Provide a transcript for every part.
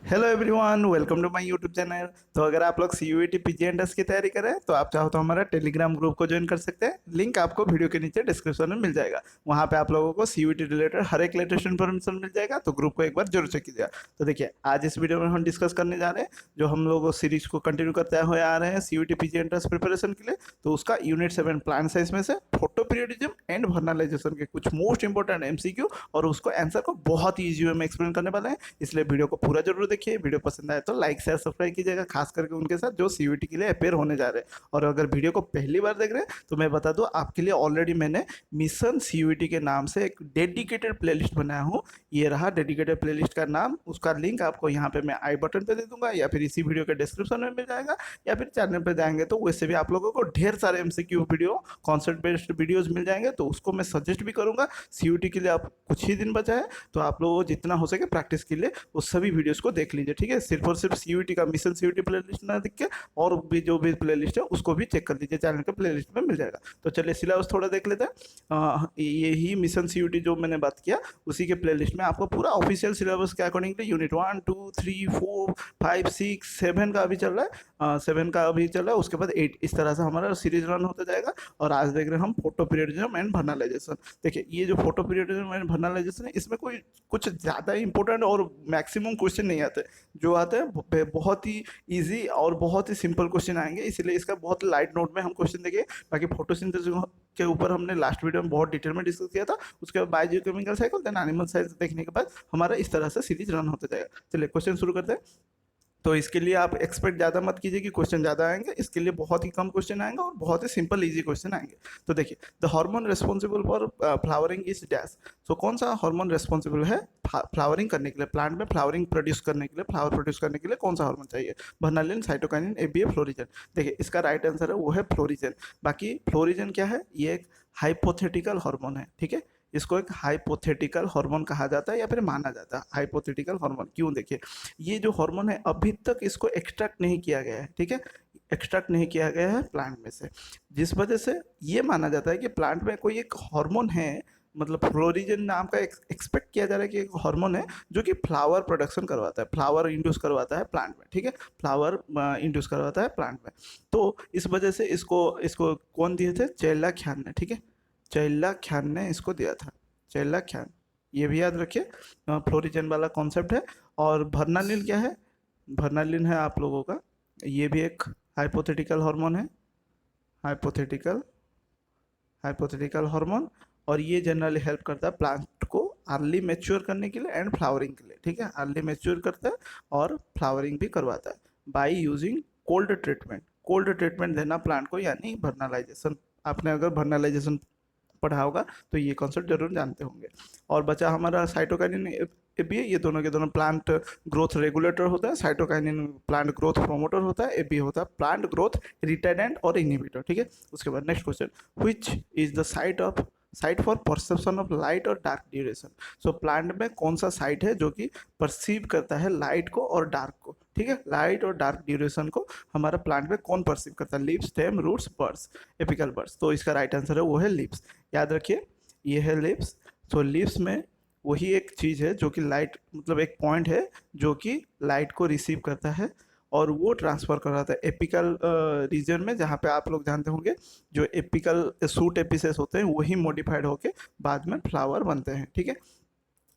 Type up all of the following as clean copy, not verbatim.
Hello everyone, welcome to my YouTube channel. तो अगर आप लोग सीयूईटी पीजीएनडीएस की तैयारी करें तो आप चाहो तो हमारा टेलीग्राम ग्रुप को ज्वाइन कर सकते हैं। लिंक आपको वीडियो के नीचे डिस्क्रिप्शन में मिल जाएगा। वहाँ पे आप लोगों को सीयूईटी रिलेटेड हर एक लेटेस्ट इन्फॉर्मेशन मिल जाएगा, तो ग्रुप को एक बार जरूर चेक कीजिएगा। तो देखिए, आज इस वीडियो में हम डिस्कस करने जा रहे हैं जो हम लोग सीरीज को कंटिन्यू करते हुए आ रहे हैं सीयूईटी पीजीएनडीएस प्रिपरेशन के लिए। तो उसका यूनिट 7 प्लान साइंस में से फोटो पीरियडिज्म एंड वर्नलाइजेशन के कुछ मोस्ट इंपॉर्टेंट एमसीक्यू और उसको आंसर को बहुत ही ईजी वे में एक्सप्लेन करने वाले हैं। इसलिए वीडियो को पूरा जरूर देखिए। वीडियो पसंद आए तो लाइक शेयर सब्सक्राइब कीजिएगा, खास करके उनके साथ जो सीयूईटी के लिए अपेयर होने जा रहे हैं। और अगर वीडियो को पहली बार देख रहे हैं तो मैं बता दूं, आपके लिए ऑलरेडी मैंने मिशन सीयूईटी के नाम से एक डेडिकेटेड प्लेलिस्ट बनाया हूँ। ये रहा डेडिकेटेड प्लेलिस्ट का नाम। उसका लिंक आपको यहाँ पे मैं आई बटन पे दे दूंगा, या फिर इसी वीडियो के डिस्क्रिप्शन में मिल जाएगा, या फिर चैनल पे जाएंगे तो वैसे भी आप लोगों को ढेर सारे MCQ video, concept based videos मिल जाएंगे। तो उसको मैं सजेस्ट भी करूंगा। सीयूईटी के लिए आप कुछ ही दिन बचा है, तो आप लोगों को जितना हो सके प्रैक्टिस के लिए वो सभी वीडियोस को देख लीजिए, ठीक है। सिर्फ और सिर्फ सीयूईटी का मिशन सीयूईटी प्लेलिस्ट ना देख के और भी जो भी प्लेलिस्ट है उसको भी चेक कर लीजिए, चैनल के प्लेलिस्ट में मिल जाएगा। तो चलिए सिलेबस थोड़ा देख लेते हैं। यही मिशन सीयूईटी जो मैंने बात किया उसी के प्लेलिस्ट में आपको पूरा ऑफिशियल सिलेबस के अकॉर्डिंगली यूनिट 1 2 3 4 5 6 7 का अभी चल रहा है, 7 का अभी चल रहा है। उसके बाद 8, इस तरह से हमारा सीरीज रन होता जाएगा। और आज देख रहे हैं हम फोटो पीरियडिज्म एंड वर्नलाइजेशन। देखिए, ये जो फोटो पीरियडिज्म एंड वर्नलाइजेशन है, इसमें कोई कुछ ज़्यादा इंपॉर्टेंट और मैक्सिमम क्वेश्चन नहीं आते। जो आते हैं बहुत ही इजी और बहुत ही सिंपल क्वेश्चन आएंगे, इसलिए इसका बहुत लाइट नोट में हम क्वेश्चन देंगे। बाकी फोटोसिंथेसिस के ऊपर हमने लास्ट वीडियो में बहुत डिटेल में डिस्कस किया था। उसके बाद biochemical cycle, then animal science देखने के बाद हमारा इस तरह से सीरीज रन होता जाएगा। चलिए क्वेश्चन शुरू करते हैं। तो इसके लिए आप एक्सपेक्ट ज़्यादा मत कीजिए कि क्वेश्चन ज़्यादा आएंगे। इसके लिए बहुत ही कम क्वेश्चन आएंगे और बहुत ही सिंपल इजी क्वेश्चन आएंगे। तो देखिए, the hormone responsible for flowering is dash. So कौन सा हार्मोन रिस्पॉन्सिबल है फ्लावरिंग करने के लिए, प्लांट में फ्लावरिंग प्रोड्यूस करने के लिए, फ्लावर प्रोड्यूस करने के लिए कौन सा हार्मोन चाहिए? वर्नालिन, साइटोकाइनिन, एबीए, फ्लोरिजन। देखिए, इसका राइट आंसर है वो है फ्लोरिजन। बाकी फ्लोरिजन क्या है? ये एक हाइपोथेटिकल हार्मोन है, ठीक है। इसको एक हाइपोथेटिकल हार्मोन कहा जाता है या फिर माना जाता है हाइपोथेटिकल हार्मोन। क्यों? देखिए, ये जो हार्मोन है अभी तक इसको एक्सट्रैक्ट नहीं किया गया है, ठीक है। एक्सट्रैक्ट नहीं किया गया है प्लांट में से, जिस वजह से ये माना जाता है कि प्लांट में कोई एक हार्मोन है। मतलब फ्लोरिजन नाम का एक्सपेक्ट किया जा रहा है कि एक हार्मोन है जो कि फ्लावर प्रोडक्शन करवाता है, फ्लावर इंड्यूस करवाता है प्लांट में, ठीक है। फ्लावर इंड्यूस करवाता है प्लांट में। तो इस वजह से इसको इसको कौन दिए थे? चेल्ला ख्यान ने, ठीक है। चेल्ला ख्यान ने इसको दिया था, चेल्ला ख्यान। ये भी याद रखिए, फ्लोरिजन वाला कॉन्सेप्ट है। और वर्नालिन क्या है? वर्नालिन है आप लोगों का, ये भी एक हाइपोथेटिकल हार्मोन है। Hypothetical hypothetical hormone. और ये जनरली हेल्प करता है प्लांट को अर्ली मैच्योर करने के लिए एंड फ्लावरिंग के लिए, ठीक है। अर्ली मैच्योर करता है और फ्लावरिंग भी करवाता है by using cold treatment. Cold treatment देना प्लांट को, यानी वर्नलाइजेशन। आपने अगर वर्नलाइजेशन पढ़ा होगा तो ये कॉन्सेप्ट जरूर जानते होंगे। और बचा हमारा साइटोकाइनिन, एबीए। ये दोनों के दोनों प्लांट ग्रोथ रेगुलेटर होता है। साइटोकाइनिन प्लांट ग्रोथ प्रोमोटर होता है, एबीए होता है प्लांट ग्रोथ रिटार्डेंट और इनहिबिटर, ठीक है। उसके बाद next question, which is the site for perception of light और डार्क ड्यूरेशन। सो प्लांट में कौन सा साइट है जो कि परसीव करता है लाइट को और डार्क को, ठीक है। लाइट और डार्क ड्यूरेशन को हमारा प्लांट में कौन परसीव करता है? Leaves, stem, roots, buds, apical buds. तो इसका राइट आंसर है वो है लीव्स। याद रखिए, ये है लिप्स। तो लिप्स में वही एक चीज़ है जो कि लाइट, मतलब एक पॉइंट है जो कि लाइट को रिसीव करता है और वो ट्रांसफ़र कराता है एपिकल रीजन में, जहाँ पे आप लोग जानते होंगे जो एपिकल सूट एपिसेस होते हैं वही मॉडिफाइड होके बाद में फ्लावर बनते हैं, ठीक है।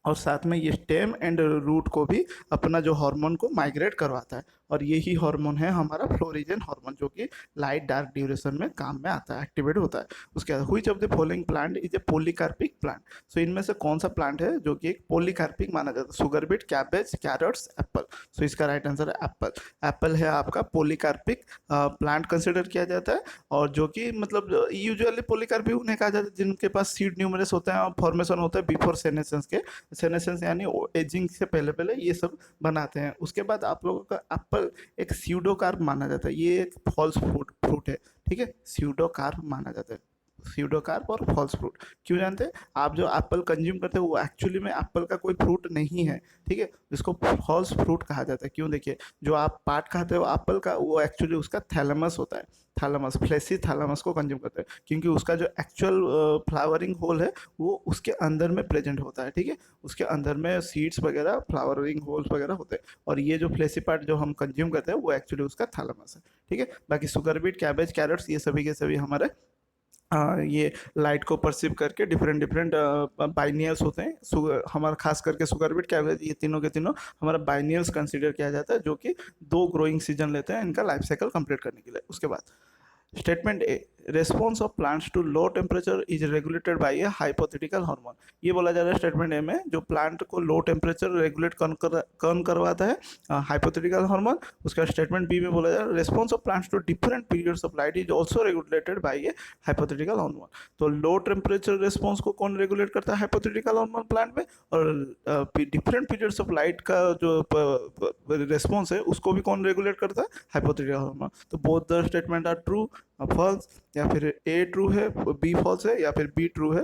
और साथ में ये स्टेम एंड रूट को भी अपना जो हार्मोन को माइग्रेट करवाता है। और यही हार्मोन है हमारा फ्लोरिजन हार्मोन, जो कि लाइट डार्क ड्यूरेशन में काम में आता है, एक्टिवेट होता है। उसके बाद which of the following plant is a polycarpic plant. So इनमें से कौन सा प्लांट है जो कि एक पॉलीकार्पिक माना जाता है? Sugar beet, cabbage, carrots, apple. So इसका राइट आंसर है एप्पल। एप्पल है आपका पॉलीकार्पिक प्लांट कंसिडर किया जाता है। और जो कि मतलब यूजुअली पॉलीकार्पिक उन्हें कहा जाता है जिनके पास सीड न्यूमरस होता है और फॉर्मेशन होता है बिफोर सेनेसेंस के। सेनेसेंस यानी एजिंग से पहले पहले ये सब बनाते हैं। उसके बाद आप लोगों का एप्पल एक स्यूडोकार्प माना जाता है। ये एक फॉल्स फ्रूट है, ठीक है। स्यूडोकार्प माना जाता है, स्यूडोकार्प और फॉल्स फ्रूट। क्यों जानते हैं? आप जो एप्पल कंज्यूम करते हो वो एक्चुअली में एप्पल का कोई फ्रूट नहीं है, ठीक है, इसको फॉल्स फ्रूट कहा जाता है। क्यों? देखिए, जो आप पार्ट खाते हो एप्पल का वो एक्चुअली उसका थैलेमस होता है, थैलेमस, फ्लेसी थैलेमस को कंज्यूम करते हैं, क्योंकि उसका जो एक्चुअल फ्लावरिंग होल है वो उसके अंदर में प्रेजेंट होता है, ठीक है, उसके अंदर में सीड्स वगैरह फ्लावरिंग होल्स वगैरह होते हैं, और ये जो फ्लेसी पार्ट जो हम कंज्यूम करते हैं वो एक्चुअली उसका थैलेमस है, ठीक है। बाकी सुगर बीट, कैबेज, कैरेट्स, ये सभी के सभी हमारे ये लाइट को परसीव करके डिफरेंट डिफरेंट बाइनियल्स होते हैं। हमारा खास करके सुगर बीट, कैबेज, ये तीनों के तीनों हमारा बाइनियल्स कंसीडर किया जाता है, जो कि 2 ग्रोइंग सीजन लेते हैं इनका लाइफ साइकिल कंप्लीट करने के लिए। उसके बाद statement A, response of plants to low temperature is regulated by a hypothetical hormone. ये बोला जा रहा है स्टेटमेंट ए में, जो प्लांट को लो टेम्परेचर रेगुलेट कौन करवाता है? Hypothetical hormone. उसका स्टेटमेंट बी में बोला जा रहा है, response of plants to different periods of light is also regulated by a hypothetical hormone. तो लो टेम्परेचर रेस्पॉन्स को कौन रेगुलेट करता है? हाइपोथेटिकल हार्मोन प्लांट में। और डिफरेंट पीरियड्स ऑफ लाइट का जो रेस्पॉन्स है उसको भी कौन रेगुलेट करता है? Hypothetical hormone. तो both the statement are true, false, या फिर ए ट्रू है, बी फॉल्स है, या फिर बी ट्रू है,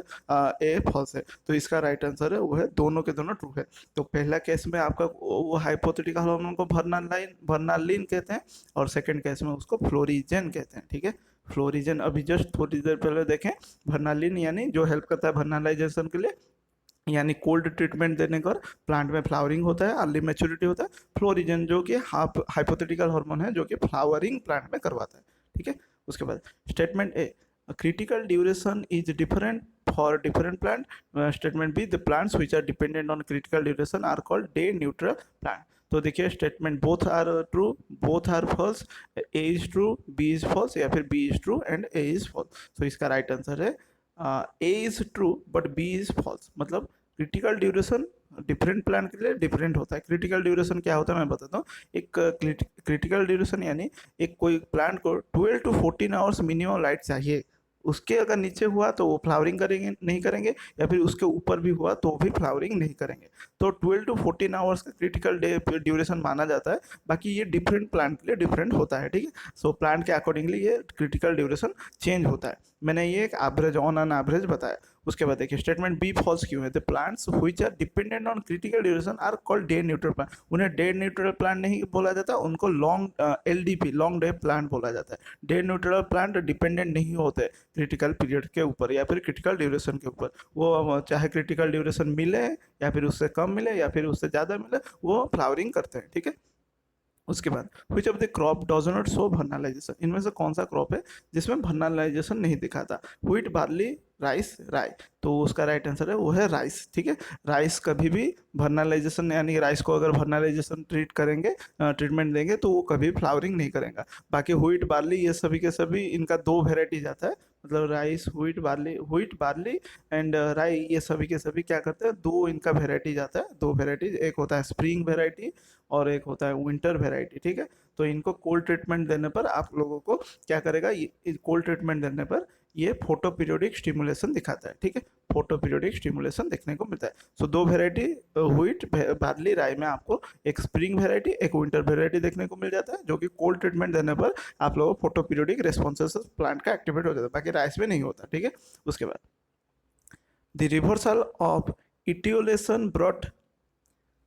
ए फॉल्स है। तो इसका राइट आंसर है वो है दोनों के दोनों ट्रू है। तो पहला केस में आपका वो हाइपोथेटिकल हार्मोन को वर्नालिन कहते हैं, और सेकंड केस में उसको फ्लोरिजेन कहते हैं, ठीक है। फ्लोरिजेन अभी जस्ट थोड़ी देर पहले देखें, वर्नालिन यानी जो हेल्प करता है वर्नालाइजेशन के लिए, यानी कोल्ड ट्रीटमेंट देने पर प्लांट में फ्लावरिंग होता है, अर्ली मैच्योरिटी होता है। फ्लोरिजन जो कि हाइपोथेटिकल हार्मोन है जो कि फ्लावरिंग प्लांट में करवाता है, ठीक है। उसके बाद statement A, critical duration is different for different plant. Statement B, the plants which are dependent on critical duration are called day neutral plant. तो देखिए statement both are true, both are false, A is true, B is false, या फिर B is true and A is false. तो इसका right answer है A is true but B is false. मतलब critical duration different plant के लिए different होता है। क्रिटिकल ड्यूरेशन क्या होता है मैं बताता हूँ। एक क्रिटिकल ड्यूरेशन यानी एक कोई प्लांट को 12 to 14 आवर्स मिनिमम लाइट चाहिए, उसके अगर नीचे हुआ तो वो फ्लावरिंग करेंगे नहीं करेंगे, या फिर उसके ऊपर भी हुआ तो भी फ्लावरिंग नहीं करेंगे। तो 12 to 14 आवर्स का क्रिटिकल ड्यूरेशन माना जाता है। बाकी ये डिफरेंट प्लांट के लिए डिफरेंट होता है, ठीक है। सो प्लांट के अकॉर्डिंगली ये क्रिटिकल ड्यूरेशन चेंज होता है। मैंने ये एक एवरेज, ऑन एन एवरेज बताया। उसके बाद देखिए स्टेटमेंट बी फॉल्स क्यों है? The plants which are dependent on critical duration are called day neutral plant. उन्हें डे न्यूट्रल प्लांट नहीं बोला जाता, उनको long LDP, long day plant बोला जाता है। डे न्यूट्रल प्लांट डिपेंडेंट नहीं होते क्रिटिकल पीरियड के ऊपर या फिर क्रिटिकल ड्यूरेशन के ऊपर। वो चाहे क्रिटिकल ड्यूरेशन मिले या फिर उससे कम मिले या फिर उससे ज़्यादा मिले, वो फ्लावरिंग करते हैं, ठीक है। उसके बाद which of the crop does not show vernalization. इनमें से कौन सा क्रॉप है जिसमें वर्नालाइजेशन नहीं दिखाता? व्हीट, बार्ली, राइस, राई। तो उसका राइट आंसर है वो है राइस, ठीक है। राइस कभी भी वर्नालाइजेशन, यानी राइस को अगर वर्नालाइजेशन ट्रीटमेंट देंगे तो वो कभी फ्लावरिंग नहीं करेगा। बाकी व्हीट, बार्ली, ये सभी के सभी इनका 2 वेराइटीज आता है, मतलब राइस, व्हीट बार्ली एंड राई, ये सभी के सभी क्या करते हैं, 2 इनका वेराइटीज आता है, 2 वेराइटीज। एक होता है स्प्रिंग वेराइटी और एक होता है विंटर वेराइटी, ठीक है। तो इनको कोल्ड ट्रीटमेंट देने पर आप लोगों को क्या करेगा, ये कोल्ड ट्रीटमेंट देने पर ये फोटो पीरियोडिक स्टिमुलेशन दिखाता है, ठीक है। फोटो पीरियोडिक स्टिमुलेशन देखने को मिलता है। सो 2 वेराइटी व्हीट, बार्ली, राई में आपको एक स्प्रिंग वेराइटी, एक विंटर वेराइटी देखने को मिल जाता है, जो कि कोल्ड ट्रीटमेंट देने पर आप लोगों को फोटो पीरियोडिक रेस्पॉन्सेस प्लांट का एक्टिवेट हो जाता है। बाकी राइस में नहीं होता, ठीक है। उसके बाद the reversal of etiolation brought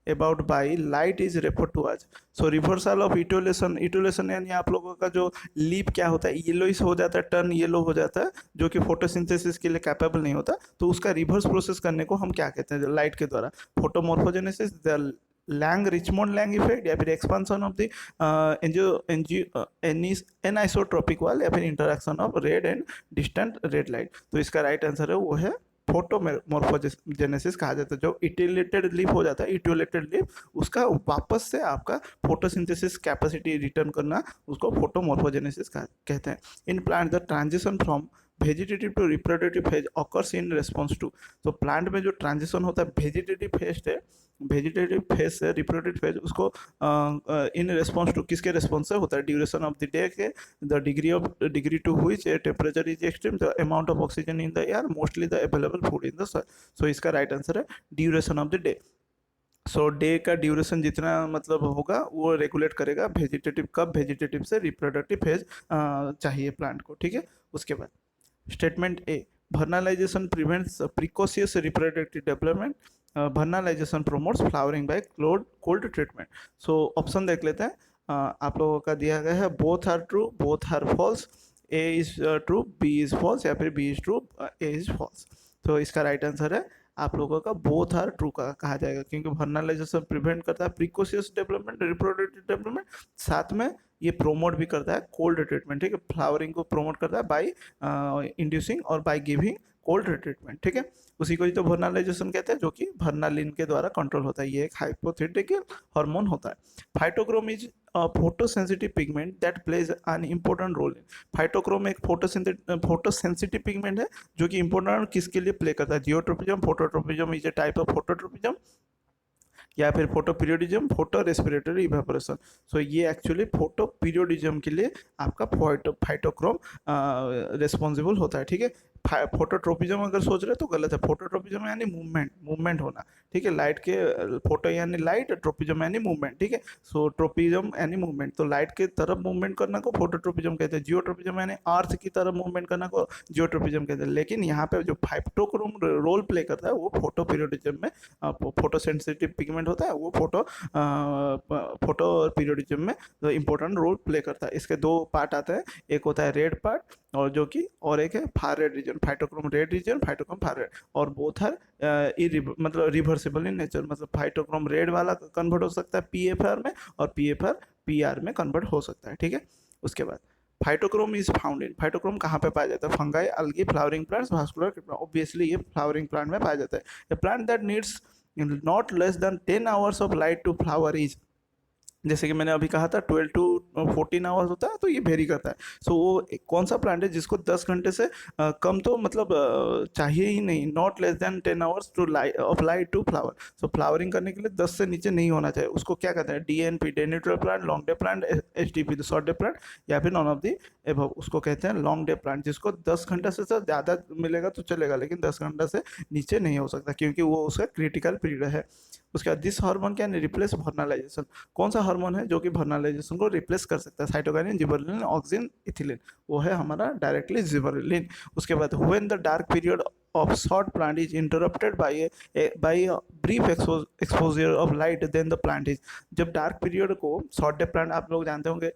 about by light is refer to as. So reversal of इटोलेशन, इटोलेशन यानी आप लोगों का जो लीप क्या होता है, येलोइश हो जाता है, टर्न येलो हो जाता है, जो कि फोटोसिंथेसिस के लिए कैपेबल नहीं होता। तो उसका रिवर्स प्रोसेस करने को हम क्या कहते हैं? लाइट के द्वारा photomorphogenesis, the Lang Richmond Lang effect, या फिर expansion of the anisotropic wall, या फिर interaction of red and distant red light. तो इसका राइट आंसर है वो है फोटोमॉर्फोजेनेसिस कहा जाता है। जो इटिलेटेड लीफ हो जाता है, इटिलेटेड लीफ, उसका वापस से आपका फोटोसिंथेसिस कैपेसिटी रिटर्न करना, उसको फोटोमॉर्फोजेनेसिस कहते हैं। In plant the transition from vegetative to reproductive phase occurs in response to. तो प्लांट में जो ट्रांजिशन होता है वेजिटेटिव फेज है, वेजिटेटिव फेज से रिप्रोडक्टिव फेज, उसको इन रेस्पॉन्स टू किसके रेस्पॉन्स से होता है? ड्यूरेशन ऑफ द डे के, the degree to which temperature is extreme, the amount of oxygen in the air, mostly the available food in the soil. So इसका right answer है duration of the day. So day का duration जितना मतलब होगा वो regulate करेगा vegetative, कब vegetative से रिप्रोडक्टिव फेज चाहिए प्लांट को, ठीक है। उसके बाद statement A, vernalization prevents precocious reproductive development, vernalization promotes flowering by cold treatment. So option देख लेते हैं। आप लोगों का दिया गया है both are true, both are false, A is true, B is false, या फिर B is true, A is false. तो इसका राइट आंसर है आप लोगों का बोथ आर ट्रू का कहा जाएगा, क्योंकि वर्नालाइजेशन प्रिवेंट करता है प्रीकोशियस डेवलपमेंट, रिप्रोडक्टिव डेवलपमेंट, साथ में ये प्रोमोट भी करता है कोल्ड ट्रीटमेंट, ठीक है, फ्लावरिंग को प्रोमोट करता है बाय इंड्यूसिंग और बाय गिविंग कोल्ड ट्रीटमेंट, ठीक है। उसी को ही तो वर्नालाइजेशन कहते हैं, जो कि वर्नालिन के द्वारा कंट्रोल होता है। ये एक हाइपोथेटिकल हार्मोन होता है। Phytochrome is a photosensitive pigment that plays an important role in, phytochrome एक फोटोसेंसिटिव पिगमेंट है जो कि इंपॉर्टेंट किसके लिए प्ले करता है, geotropism, phototropism is a type of phototropism, या फिर photoperiodism, photo respiratory evaporation. So ये एक्चुअली फोटो पीरियोडिज्म के लिए आपका फाइटोक्रोम रिस्पॉन्सिबल होता है, ठीक है। फोटोट्रोपिज्म अगर सोच रहे तो गलत है। फोटोट्रोपिज्म यानी मूवमेंट होना, ठीक है। लाइट के फोटो यानी लाइट, ट्रोपिज्म यानी मूवमेंट, ठीक है। सो ट्रोपिज्म यानी मूवमेंट, तो लाइट की तरफ मूवमेंट करना को फोटोट्रोपिज्म कहते हैं। जियोट्रोपिज्म यानी अर्थ की तरफ मूवमेंट करना को जियोट्रोपिज्म कहते हैं। लेकिन यहाँ पे जो फाइटोक्रोम रोल प्ले करता है वो फोटो पीरियोडिज्म में, फोटो सेंसिटिव पिगमेंट होता है वो फोटो पीरियोडिज्म में इंपॉर्टेंट रोल प्ले करता है। इसके दो पार्ट आते हैं, एक होता है रेड पार्ट और जो कि और एक है far red region, phytochrome red region, phytochrome far red, और बोथ है मतलब रिवर्सिबल इन नेचर, मतलब फाइटोक्रोम रेड वाला कन्वर्ट हो सकता है पीएफआर में और पीएफआर पीआर में कन्वर्ट हो सकता है, ठीक है। उसके बाद phytochrome is found in, phytochrome कहाँ पे पाया जाता है, fungi, algae, flowering plants, vascular, obviously ये फ्लावरिंग प्लांट में पाया जाता है। A plant that needs not less than 10 hours of light to flower is, जैसे कि मैंने अभी कहा था 12 to 14 आवर्स होता है, तो ये वेरी करता है। सो वो कौन सा प्लांट है जिसको 10 घंटे से कम तो मतलब चाहिए ही नहीं, not less than 10 hours to of light to flower. So flowering करने के लिए 10 से नीचे नहीं होना चाहिए। उसको क्या कहते हैं, DNP, day neutral plant, long day plant, HDP short day plant, या फिर नॉन ऑफ दी एबव, उसको कहते हैं लॉन्ग डे प्लांट, जिसको 10 घंटे से ज़्यादा मिलेगा तो चलेगा, लेकिन 10 घंटा से नीचे नहीं हो सकता, क्योंकि वो उसका क्रिटिकल पीरियड है। उसके बाद this hormone can replace vernalisation, कौन सा हार्मोन है जो कि वर्नालाइजेशन को रिप्लेस कर सकता है, साइटोकाइनिन, जिबरेलिन, ऑक्सिन, इथिलीन, वो है हमारा डायरेक्टली जिबरेलिन। उसके बाद when the dark period of short plant is interrupted by a brief exposure of light, then the plant is, जब डार्क पीरियड को शॉर्ट डे प्लांट आप लोग जानते होंगे,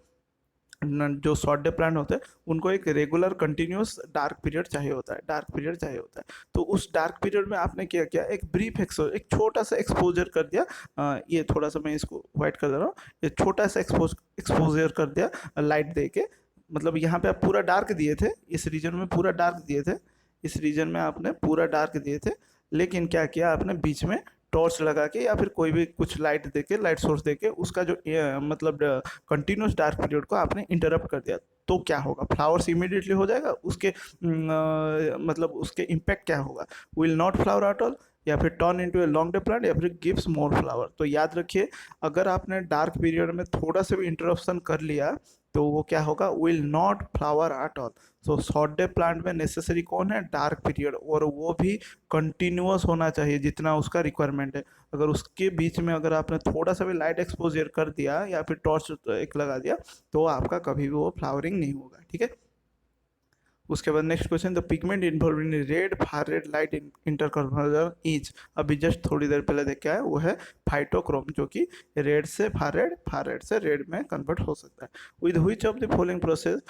जो शॉर्ट डे प्लांट होते हैं उनको एक रेगुलर कंटिन्यूस डार्क पीरियड चाहिए होता है, डार्क पीरियड चाहिए होता है। तो उस डार्क पीरियड में आपने क्या किया, एक ब्रीफ एक छोटा सा एक्सपोजर कर दिया, ये थोड़ा सा मैं इसको वाइट कर दे रहा हूँ, ये छोटा सा एक्सपोजर कर दिया लाइट दे के, मतलब यहाँ पे आप पूरा डार्क दिए थे, इस रीजन में पूरा डार्क दिए थे, इस रीजन में आपने पूरा डार्क दिए थे, लेकिन क्या किया आपने बीच में टॉर्च लगा के या फिर कोई भी कुछ लाइट देके, लाइट सोर्स देके उसका जो मतलब कंटिन्यूस डार्क पीरियड को आपने इंटरप्ट कर दिया, तो क्या होगा, फ्लावर्स इमीडिएटली हो जाएगा, उसके मतलब उसके इम्पैक्ट क्या होगा, will not flower at all, या फिर turn into a long day plant, या फिर गिव्स मोर फ्लावर। तो याद रखिए, अगर आपने डार्क पीरियड में थोड़ा सा भी इंटरप्शन कर लिया तो वो क्या होगा, will not flower at all. So short day plant में नेसेसरी कौन है, डार्क पीरियड, और वो भी कंटिन्यूअस होना चाहिए जितना उसका रिक्वायरमेंट है। अगर उसके बीच में अगर आपने थोड़ा सा भी लाइट एक्सपोजर कर दिया या फिर टॉर्च एक लगा दिया तो आपका कभी भी वो फ्लावरिंग नहीं होगा, ठीक है। उसके बाद next question, the pigment involve in red far red light interconversion is, अभी जस्ट थोड़ी देर पहले देखा है, वो है फाइटोक्रोम, जो कि रेड से फार रेड से रेड में कन्वर्ट हो सकता है। With which of the following process,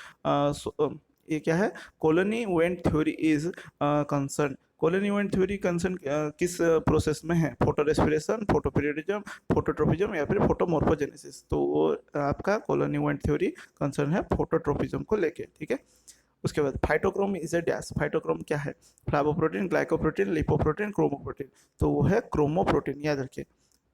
ये क्या है, colony event theory is concern, colony event theory concern किस प्रोसेस में है, photo respiration, photo periodism, phototropism, या फिर फोटोमॉर्फोजेनेसिस। तो वो आपका कॉलोनी इवेंट थ्योरी कंसर्न है फोटोट्रोपिज्म को लेके, ठीक है। उसके बाद phytochrome is a dash, phytochrome क्या है, फ्लावोप्रोटीन, ग्लाइकोप्रोटीन, लिपोप्रोटीन, क्रोमोप्रोटीन, तो वो है क्रोमोप्रोटीन, याद रखिए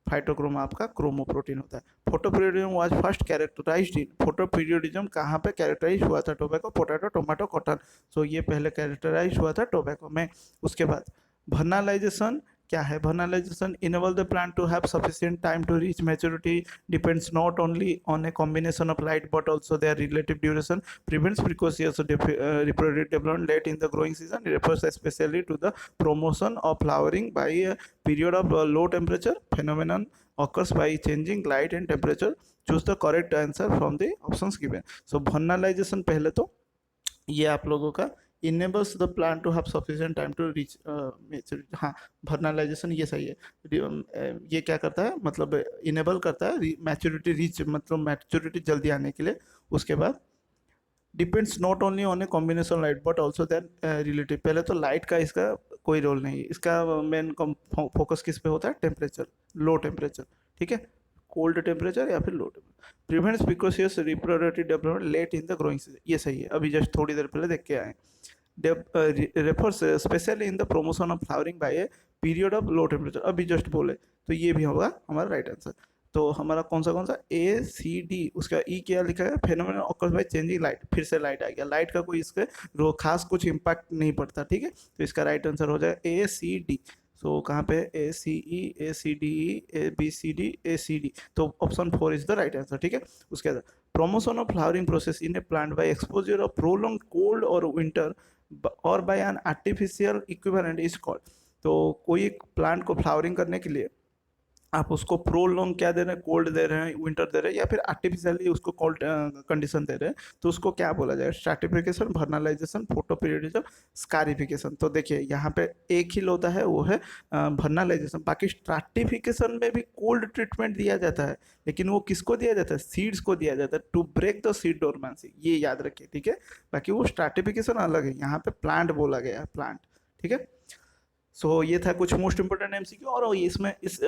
फाइटोक्रोम आपका क्रोमोप्रोटीन होता है। Photoperiodism was first characterized in, photoperiodism कहाँ पे कैरेक्टराइज हुआ था, tobacco, potato, tomato, cotton, so ये पहले कैरेक्टराइज हुआ था टोबैको में। उसके बाद वर्नालाइजेशन क्या है, vernalization enable the plant to have sufficient time to reach maturity, depends not only on a combination of light but also their relative duration, prevents precocious reproductive development late in the growing season, refers especially to the promotion of flowering by a period of low temperature, phenomenon occurs by changing light and temperature, choose the correct answer from the options given। so vernalization पहले तो ये आप लोगों का enables the plant to have sufficient time to reach maturity. हाँ, vernalization ये सही है। ये क्या करता है, मतलब इनेबल करता है मैच्योरिटी रीच, मतलब मैच्योरिटी जल्दी आने के लिए। उसके बाद depends not only on a combination light but also than relative. पहले तो लाइट का इसका कोई रोल नहीं है, इसका मेन फोकस किस पे होता है, टेम्परेचर, लो टेम्परेचर, ठीक है, कोल्ड टेम्परेचर या फिर low temperature. Prevents precocious reproductive development late in the growing season, ये सही है, अभी जस्ट थोड़ी देर पहले देख के आए। Refers specially in the promotion of flowering by a period of low temperature, अभी जस्ट बोले, तो ये भी होगा हमारा राइट आंसर। तो हमारा कौन सा ए सी डी, उसका ई क्या लिखा है, phenomenon occurs by changing light, फिर से लाइट आ गया, लाइट का कोई इसके खास कुछ इम्पैक्ट नहीं पड़ता, ठीक है, तो इसका राइट आंसर हो जाए ए सी डी। सो कहाँ पे A C E, A C D E, A B C D, A C D, तो option 4 is the right answer, ठीक है। उसके बाद promotion of flowering process in a plant by exposure of prolonged cold or winter और by an artificial equivalent is called। तो कोई plant को flowering करने के लिए आप उसको प्रोलॉन्ग क्या दे रहे हैं, कोल्ड दे रहे हैं, विंटर दे रहे हैं, या फिर आर्टिफिशियली उसको कोल्ड कंडीशन दे रहे हैं, तो उसको क्या बोला जाए, stratification, vernalization, photo periodism, scarification. तो देखिए यहाँ पे एक ही होता है, वो है वर्नलाइजेशन। बाकी स्ट्रैटिफिकेशन में भी कोल्ड ट्रीटमेंट दिया जाता है, लेकिन वो किसको दिया जाता है, सीड्स को दिया जाता है, to break the seed dormancy, ये याद रखिए, ठीक है। बाकी वो स्ट्रैटिफिकेशन अलग है, यहाँ पे प्लांट बोला गया है, प्लांट, ठीक है। सो ये था कुछ मोस्ट इंपोर्टेंट एमसीक्यू, और इसमें इस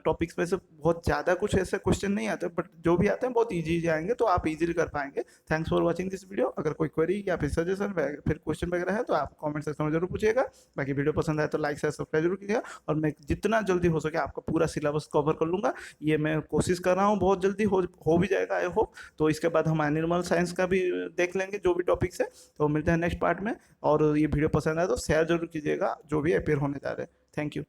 टॉपिक्स में से बहुत ज़्यादा कुछ ऐसे क्वेश्चन नहीं आते, बट जो भी आते हैं बहुत इजी आएंगे, तो आप इजीली कर पाएंगे। Thanks for watching this video. अगर कोई क्वेरी या फिर सजेशन फिर क्वेश्चन वगैरह है तो आप कमेंट सेक्शन में जरूर पूछिएगा। बाकी वीडियो पसंद आए तो लाइक शेयर सब्सक्राइब जरूर कीजिएगा, और मैं जितना जल्दी हो सके आपका पूरा सिलेबस कवर कर लूँगा, ये मैं कोशिश कर रहा हूँ, बहुत जल्दी हो भी जाएगा आई होप। तो इसके बाद हम एनिमल साइंस का भी देख लेंगे, जो भी टॉपिक्स है। तो मिलते हैं नेक्स्ट पार्ट में, और ये वीडियो पसंद आए तो शेयर जरूर कीजिएगा जो भी अपेयर होने जा रहे हैं। Thank you.